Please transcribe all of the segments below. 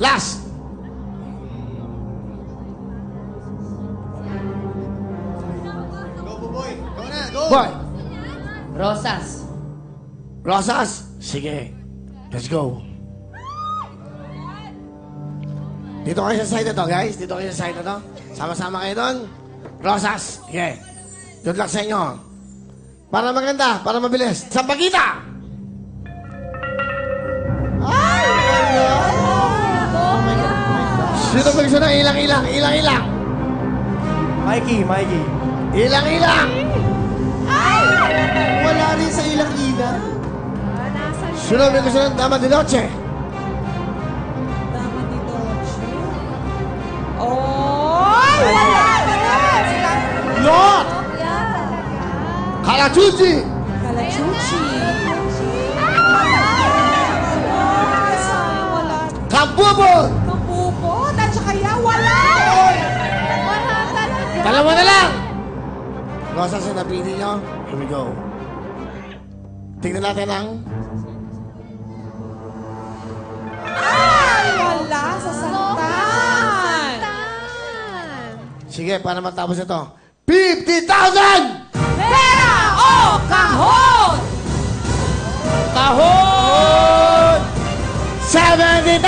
Last. Go, boy. Go na, go. Boy. Rosas. Rosas. Sige. Let's go. Dito kayo sa side na to, guys. Dito kayo sa side na to. Sama-sama kayo doon. Rosas. Sige. Good luck sa inyo. Para maganda, para mabilis. Sampagita! Ay! Sino ba gusto na ilang-ilang? Ilang-ilang! Mikey. Ilang-ilang! Wala rin sa ilang-ilang. Sino ba gusto ng Dama de Noche? Dama di Dolce. Oy! Wala na! Lot! Kalachuchi! Kalachuchi. Wala. Kabubon! Kapupot. At saka yan, wala! Wala talaga. Dalawa na lang! Rosas ang napili nyo. Here we go. Tingnan natin ang... Ay! Wala sa santan. Sige, para matapos ito. 50,000! Pera o kahon! Kahon! 70,000!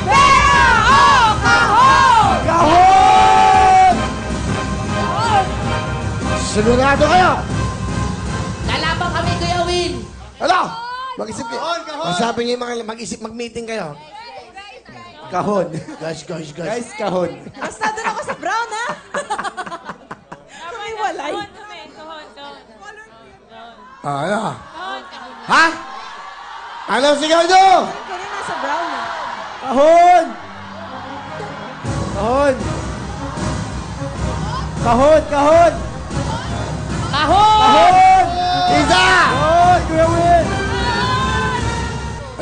Pera o kahon! Kahon! Sigurado kayo? Lalaban kami, Kuya Will. Ano? Mag-isip kayo. Kahon! Masabi niyo yung mga mag-isip, mag-meeting kayo. Kahon. Guys. Guys, kahon. Basta doon ako sa brown, ha? Kumiwalay. Ano? Ha? Ano sigaw nyo? Kanina nasa brown, ha? Kahon! Kahon! Kahon! Kahon! Kahon! Isa! Kahon! Kuya Will!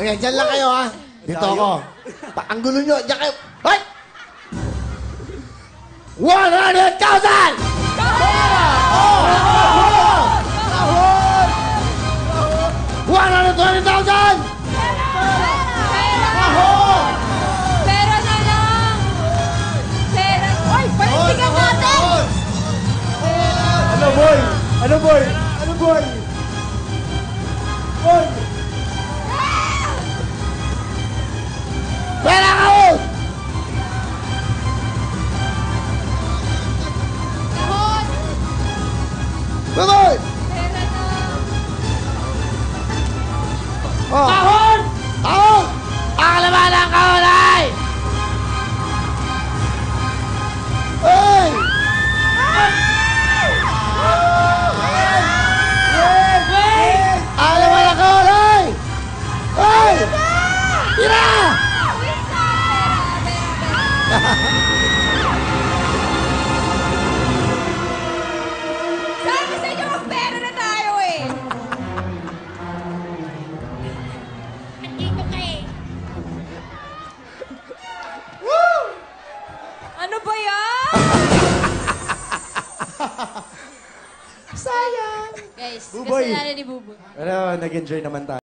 Okay, dyan lang kayo ha. Dito ako. Ang gulo nyo, dyan kayo. Hoy! 100,000! Kahon! Kahon! 120,000! Kahon! Pera na lang! Pera! Oy, panindigan natin! Ano, boy? Ano, boy? Ano, boy? Boy! Pera kahon! Tuloy! Oh. Kahon! Kahon! Ang laman ng kahon ay! Hey! Wait! Ang laman ng kahon ay! Hey! Tira! Sabi sa inyo, magpera na tayo eh! Andito ka eh. Ano ba yan? Sayang! Guys, Buboy. kasi natin ni Buboy. Pero nag-enjoy naman tayo.